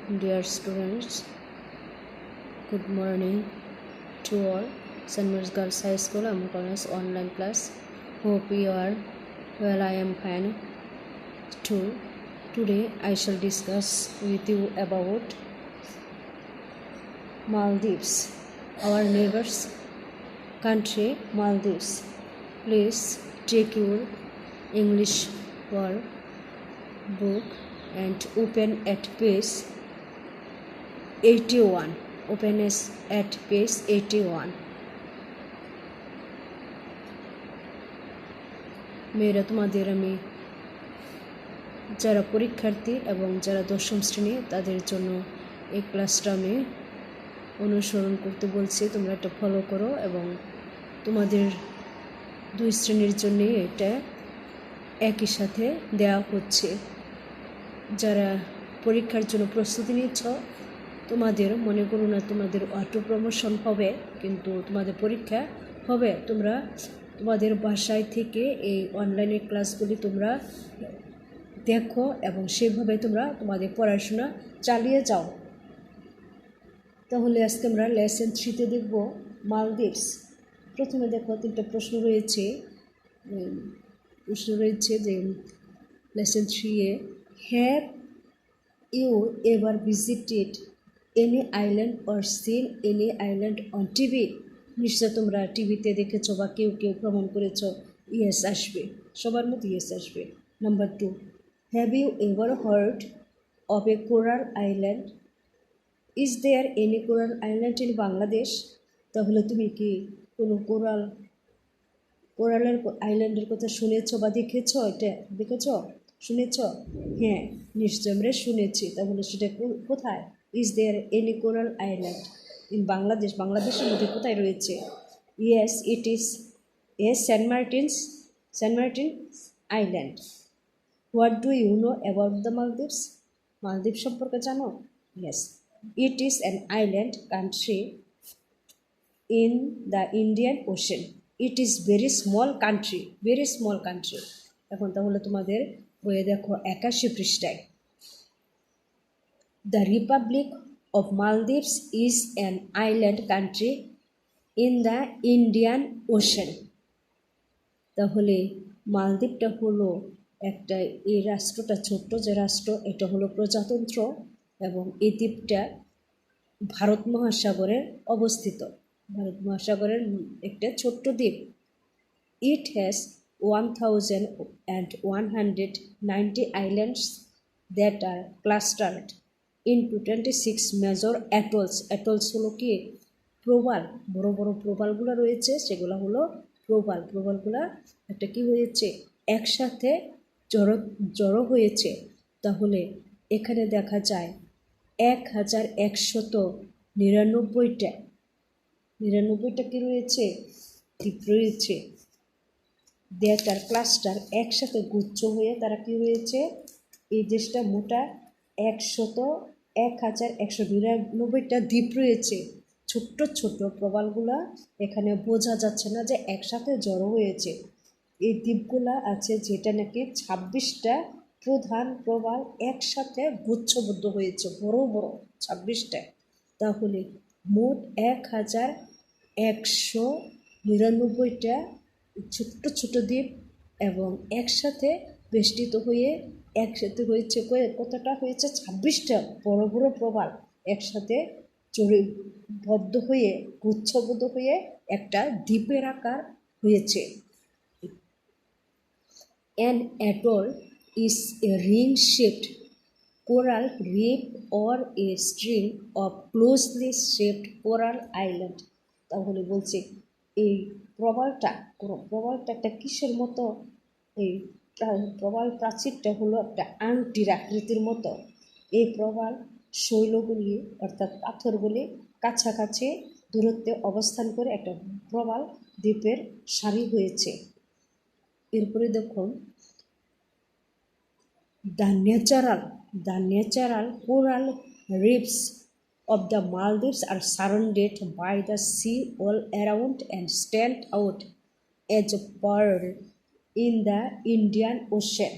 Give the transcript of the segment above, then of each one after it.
Dear students, good morning to all. St. Mary's Girls High School, I'm calling online class. Hope you are well. I am fine too. Today I shall discuss with you about Maldives, our neighbors country Maldives. Please take your English word book and open at page 81. Open at page 81. মেয়েরা তোমাদের আমি যারা পরীক্ষার্থী এবং যারা দশম শ্রেণী তাদের জন্য এই ক্লাসটা আমি অনুসরণ করতে বলছি। তোমরা এটা ফলো করো এবং তোমাদের দুই শ্রেণীর জন্য এটা একই সাথে দেওয়া হচ্ছে। যারা পরীক্ষার জন্য প্রস্তুতি নিচ্ছ তোমাদের মনে করো না তোমাদের অটো প্রমোশন হবে, কিন্তু তোমাদের পরীক্ষা হবে। তোমরা তোমাদের বাসায় থেকে এই অনলাইনের ক্লাসগুলি তোমরা দেখো এবং সেভাবে তোমরা তোমাদের পড়াশোনা চালিয়ে যাও। তাহলে আজকে আমরা লেসন 3তে দেখব মালদ্বীপস। প্রথমে দেখো তিনটা প্রশ্ন রয়েছে যে লেসন 3-এ have you ever visited any island or seen any island on TV? নিশ্চয় তোমরা টিভিতে দেখেছো বা কেউ ভ্রমণ করেছ। ইয়েস আসবে, সবার মধ্যে ইয়েস আসবে। Number 2, have you ever heard of a coral island? Is there any coral island in Bangladesh? তাহলে তুমি কি কোনো কোরালের আইল্যান্ডের কথা শুনেছ বা দেখেছ? এটা শুনেছ? হ্যাঁ, নিশ্চয় আমরা শুনেছি। তাহলে সেটা কোথায়? Is there any coral island in Bangladesh? বাংলাদেশের মধ্যে কোথায় রয়েছে? Yes, it is Saint Martin island. What do you know about the Maldives? মালদ্বীপ সম্পর্কে জানো? Yes, it is an island country in the Indian Ocean. It is very small country. এখন তাহলে তোমাদের বইয়ে দেখো 81 পৃষ্ঠায়। The Republic of Maldives is an island country in the Indian Ocean. তাহলে মালদ্বীপটা হলো একটা, এই রাষ্ট্রটা ছোট্ট যে রাষ্ট্র, এটা হলো প্রজাতন্ত্র এবং এই দ্বীপটা ভারত মহাসাগরে অবস্থিত। ভারত মহাসাগরের একটা ছোট্ট দ্বীপ। It has 1190 islands that are clustered into 26 major atolls. Atolls হলো কি? প্রবাল। বড় বড় প্রবালগুলো রয়েছে, সেগুলো হলো প্রবাল। প্রবালগুলো একটা কি হয়েছে? একসাথে জড়ো হয়েছে। তাহলে এখানে দেখা যায় 1199টা কি রয়েছে? দ্বীপ রয়েছে। দ্যাট আর ক্লাস্টার, একসাথে গুচ্ছ হয়ে তারা কি হয়েছে? এই দেশটা মোটা 1199টা দ্বীপ রয়েছে। ছোট্ট ছোট্ট প্রবালগুলা এখানে বোঝা যাচ্ছে না যে একসাথে জড়ো হয়েছে। এই দ্বীপগুলা আছে যেটা নাকি 26টা প্রধান প্রবাল একসাথে গুচ্ছবদ্ধ হয়েছে, বড় বড় 26টা। তাহলে মোট 1199টা ছোট্ট ছোট দ্বীপ এবং একসাথে বেষ্টিত হয়ে একসাথে হয়েছে কতটা হয়েছে? 26টা বড় বড় প্রবাল একসাথে বদ্ধ হয়ে গুচ্ছবদ্ধ হয়ে একটা দ্বীপের আকার হয়েছে। An atoll is a ring-shaped coral reef or a string of closely shaped coral island. তাহলে বলছে এই প্রবালটা একটা কিসের মতো? এই প্রবাল প্রাচীরটা হলো একটা আংটির আকৃতির মতো। এই প্রবাল শৈলগুলি অর্থাৎ পাথরগুলি কাছাকাছি দূরত্বে অবস্থান করে একটা প্রবাল দ্বীপের সারি হয়েছে। এরপরে দেখুন, The natural coral reefs of the Maldives are surrounded by the sea all around and stand out as a pearl in the Indian Ocean.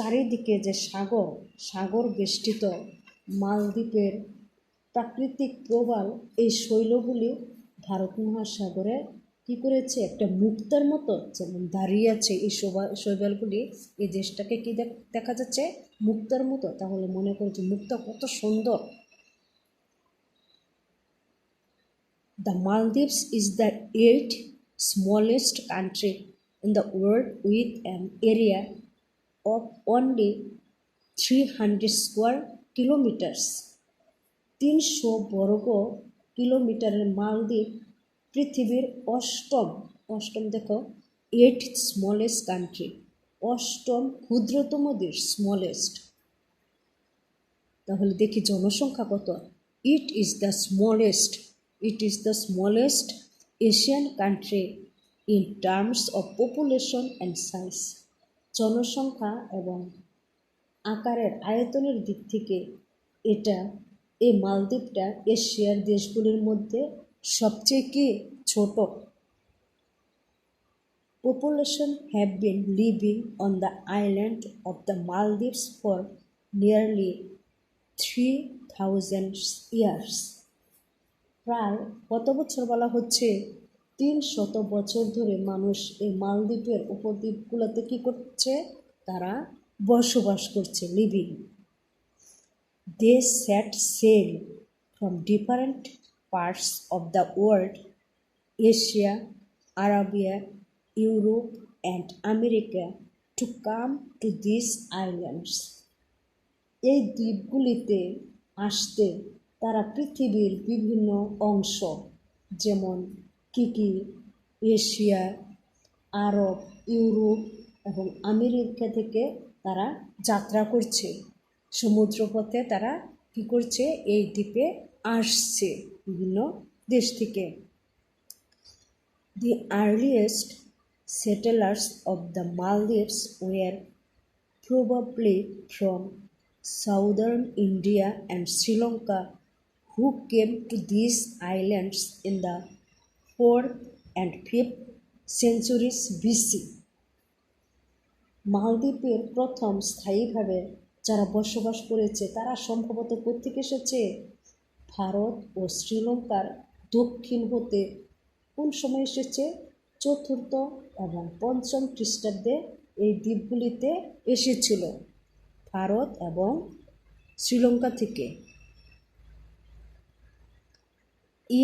চারিদিকে যে সাগর, সাগর বেষ্টিত মালদ্বীপের প্রাকৃতিক প্রবাল, এই শৈলগুলি ভারত মহাসাগরে কী করেছে, একটা মুক্তার মতো যেমন দাঁড়িয়ে আছে। এই শৈবালগুলি এই দেশটাকে কি দেখা যাচ্ছে, মুক্তার মতো। তাহলে মনে করো যে মুক্তা কত সুন্দর। The Maldives is the 8th smallest country in the world with an area of only 300 square kilometers. 300 বর্গ কিলোমিটারের মালদ্বীপ পৃথিবীর অষ্টম দেখো, 8th smallest country, অষ্টম ক্ষুদ্রতম দেশ, স্মলেস্ট। তাহলে দেখি জনসংখ্যা কত। It is the smallest Asian country in terms of population and size. জনসংখ্যা এবং আকারের, আয়তনের দিক থেকে এই মালদ্বীপটা এশিয়ার দেশগুলির মধ্যে সবচেয়ে কি ছোট। Population have been living on the island of the Maldives for nearly 3000 years. প্রায় কত বছর বলা হচ্ছে, 300 বছর ধরে মানুষ এই মালদ্বীপের উপদ্বীপগুলোতে কী করছে, তারা বসবাস করছে, living. They set sail from different parts of the world, Asia, Arabia, Europe and America, to come to these islands. এই দ্বীপগুলিতে আসতে তারা পৃথিবীর বিভিন্ন অংশ, যেমন কি এশিয়া, আরব, ইউরোপ এবং আমেরিকা থেকে তারা যাত্রা করছে। সমুদ্রপথে তারা কী করছে, এই দ্বীপে আসছে বিভিন্ন দেশ থেকে। The earliest settlers of the Maldives were probably from southern India and Sri Lanka, who came to these islands in the 4th and 5th centuries BC. মালদ্বীপের প্রথম স্থায়ীভাবে যারা বসবাস করেছে তারা সম্ভবত কোত্থেকে এসেছে, ভারত ও শ্রীলঙ্কার দক্ষিণ হতে। কোন সময় এসেছে, 4th এবং 5ম খ্রিস্টাব্দে এই দ্বীপগুলিতে এসেছিল ভারত এবং শ্রীলঙ্কা থেকে।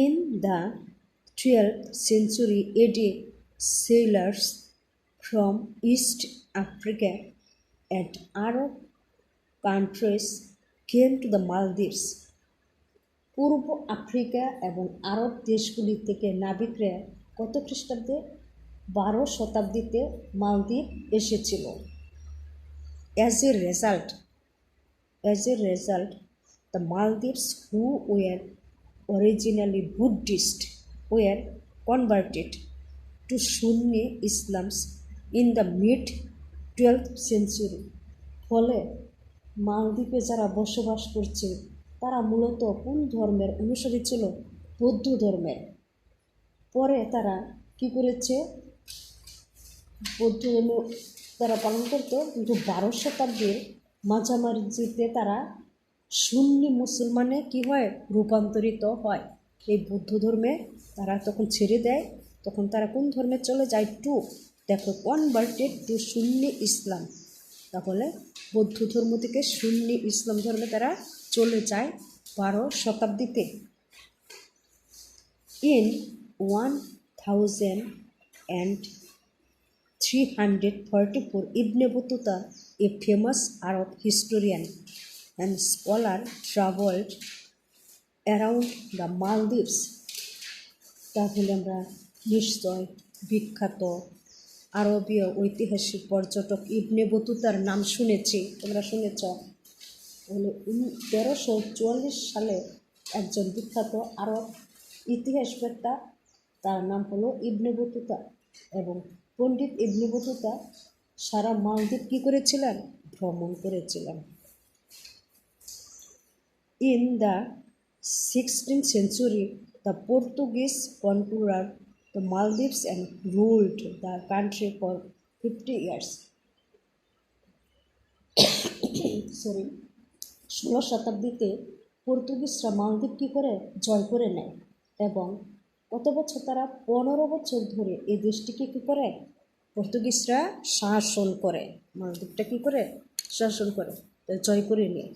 In the 12th century AD, sailors from East Africa and Arab countries came to the Maldives. Purba Africa এবং আরব দেশগুলি থেকে নাবিকরা কত খ্রিস্টাব্দে, 12 শতাব্দীতে মালদ্বীপ এসেছিল। As a result, the Maldives, who were originally Buddhist, were converted to Sunni Islam in the mid-12th century. ফলে মালদ্বীপে যারা বসবাস করছে তারা মূলত কোন ধর্মের অনুসারী ছিল, বৌদ্ধ ধর্মের। পরে তারা কি করেছে, বৌদ্ধ ধর্ম তারা পালন করত, কিন্তু 12 শতাব্দীর মাঝামাঝিতে তারা সুন্নি মুসলমানে কি হয়, রূপান্তরিত হয়। এই বৌদ্ধ ধর্মে তারা তখন ছেড়ে দেয়, তখন তারা কোন ধর্মে চলে যায়, দেখো, কনভার্টেড টু সুন্নি ইসলাম। তাহলে বৌদ্ধ ধর্ম থেকে সুন্নি ইসলাম ধর্মে তারা চলে যায় 12 শতাব্দীতে। In 1344, Ibn Battuta, a famous Arab historian and scholar, traveled around the Maldives. তাহলে আমরা নিশ্চয় বিখ্যাত আরবীয় ঐতিহাসিক পর্যটক ইবনে বতুতার নাম শুনেছি, তোমরা শুনেছ। তাহলে 1344 সালে একজন বিখ্যাত আরব ইতিহাসবেত্তা, তার নাম হলো ইবনে বতুতা, এবং পণ্ডিত ইবনে বতুতা সারা মালদ্বীপ কী করেছিলেন, ভ্রমণ করেছিলেন। In the 16th century, the Portuguese conquered the Maldives and ruled the country for 50 years. Sorry 16 শতাব্দীতে পর্তুগিজরা মালদ্বীপ কী করে জয় করে নেয় এবং কত বছর তারা 15 বছর ধরে এই দেশটিকে কী করে পর্তুগিজরা শাসন করে, মালদ্বীপটা কী করে শাসন করে, জয় করে নিয়ে।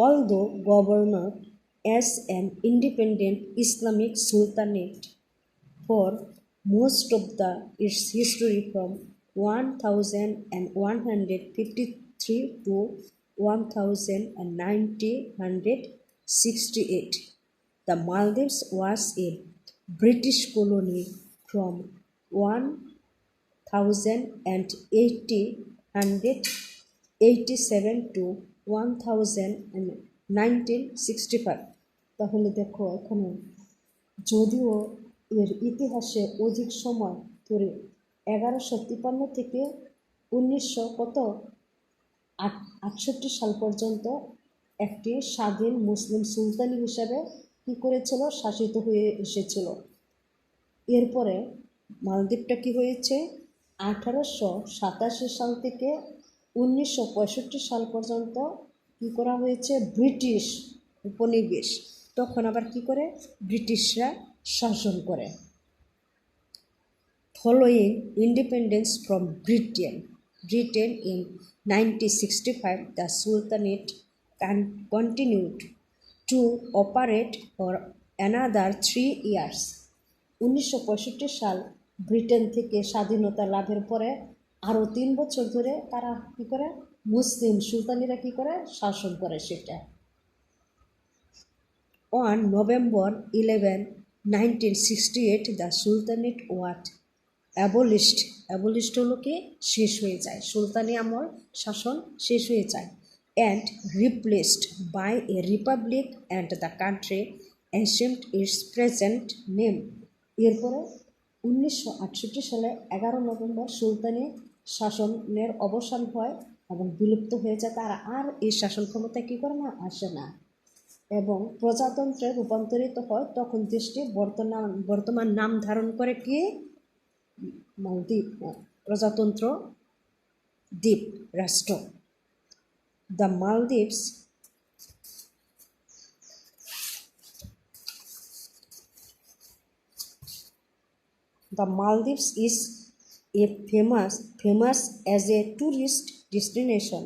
Although governed as an independent Islamic Sultanate for most of its history from 1153 to 1968, the Maldives was a British colony from 1887 to 1965। তাহলে দেখো এখানে যদিও এর ইতিহাসে অধিক সময় ধরে 1153 থেকে 1968 সাল পর্যন্ত একটি স্বাধীন মুসলিম সুলতানি হিসাবে কী করেছিল শাসিত হয়ে এসেছিল। এরপরে মালদ্বীপটা কী হয়েছে 1887 সাল থেকে 1965 সাল পর্যন্ত কী করা হয়েছে ব্রিটিশ উপনিবেশ, তখন আবার কী করে ব্রিটিশরা শাসন করে। Following independence from Britain in 1965, the Sultanate continued to operate for another 3 years. 1965 সাল ব্রিটেন থেকে স্বাধীনতা লাভের পরে আরও 3 বছর ধরে তারা কী করে মুসলিম সুলতানিরা কী করে শাসন করে সেটা। On November 11, 1968, the Sultanate was abolished হলো কি শেষ হয়ে যায়, সুলতানি আমল শাসন শেষ হয়ে যায়, and replaced by a republic, and the country assumed its present name. এরপরে 1968 সালে 11 নভেম্বর সুলতানি শাসনের অবসান হয় এবং বিলুপ্ত হয়ে যায়, তারা আর এই শাসন ক্ষমতায় কী করে না আসে না এবং প্রজাতন্ত্রে রূপান্তরিত হয়। তখন দেশটি বর্তমান নাম ধারণ করে কি মালদ্বীপ, প্রজাতন্ত্র দ্বীপ রাষ্ট্র। The Maldives is a famous as a tourist destination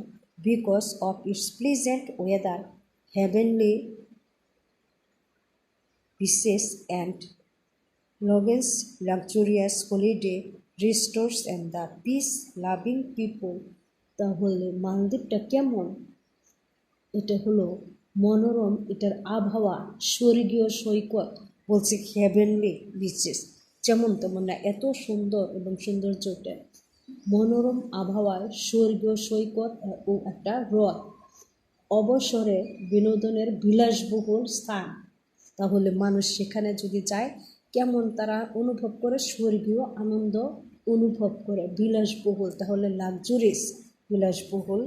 because of its pleasant weather, heavenly beaches, and luxurious holiday resorts and the peace-loving people. তাহলে মালদ্বীপটা কেমন? এটা হলো মনোরম, এটার আবহাওয়া স্বর্গীয় সৈকত, বলছে হেভেনলি বিচেস, যেমন তেমন না, এত সুন্দর এবং সৌন্দর্যটা, মনোরম আবহাওয়ায় স্বর্গীয় সৈকত ও একটা হ্রদ, অবসরে বিনোদনের বিলাসবহুল স্থান। তাহলে মানুষ সেখানে যদি যায় কেমন তারা অনুভব করে, স্বর্গীয় আনন্দ অনুভব করে, বিলাসবহুল, তাহলে লাক্সুরিস বিলাসবহুল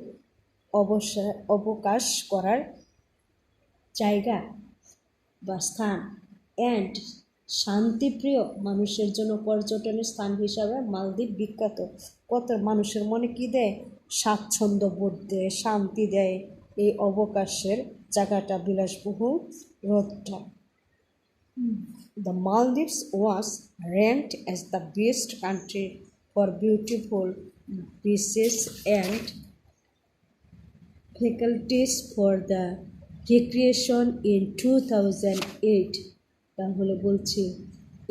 অবকাশ করার জায়গা বা স্থান, অ্যান্ড শান্তিপ্রিয় মানুষের জন্য পর্যটনের স্থান হিসাবে মালদ্বীপ বিখ্যাত। কত মানুষের মনে কী দেয়, স্বাচ্ছন্দ্য বোধ দেয়, শান্তি দেয় এই অবকাশের জায়গাটা, বিলাসবহুল হ্রদটা। The Maldives was ranked as the best country for beautiful beaches and facilities for the recreation in 2008। তাহলে বলছি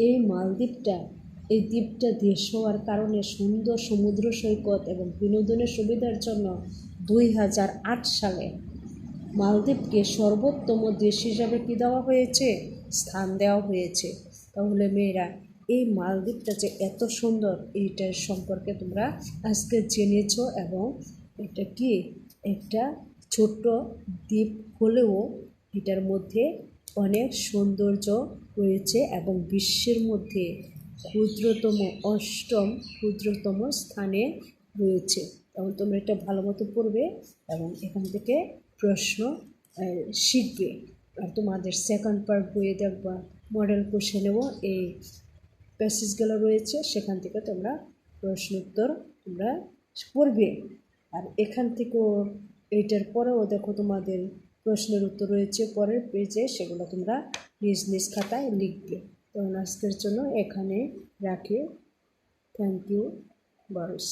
এই মালদ্বীপটা, এই দ্বীপটা দেশ হওয়ার কারণে সুন্দর সমুদ্র সৈকত এবং বিনোদনের সুবিধার জন্য 2008 সালে মালদ্বীপকে সর্বোত্তম দেশ হিসাবে কী দেওয়া হয়েছে, স্থান দেওয়া হয়েছে। তাহলে মেয়েরা এই মালদ্বীপটা যে এত সুন্দর এইটার সম্পর্কে তোমরা আজকে জেনেছ এবং এটা কি একটা ছোট্ট দ্বীপ হলেও এটার মধ্যে অনেক সৌন্দর্য রয়েছে এবং বিশ্বের মধ্যে ক্ষুদ্রতম স্থানে রয়েছে। এবং তোমরা এটা ভালো মতো পড়বে এবং এখান থেকে প্রশ্ন শিখবে। আর তোমাদের সেকেন্ড পার্ট বইয়ে দেখবা মডেল কোশ্চেনেও এই প্যাসেজগুলো রয়েছে, সেখান থেকে তোমরা প্রশ্ন উত্তর তোমরা পড়বে আর এখান থেকেও এইটার পরেও দেখো তোমাদের প্রশ্নের উত্তর রয়েছে পরের পেজে, সেগুলো তোমরা নিজ নিজ খাতায় লিখবে। তো আজকের জন্য এখানে রাখি। Thank you girls.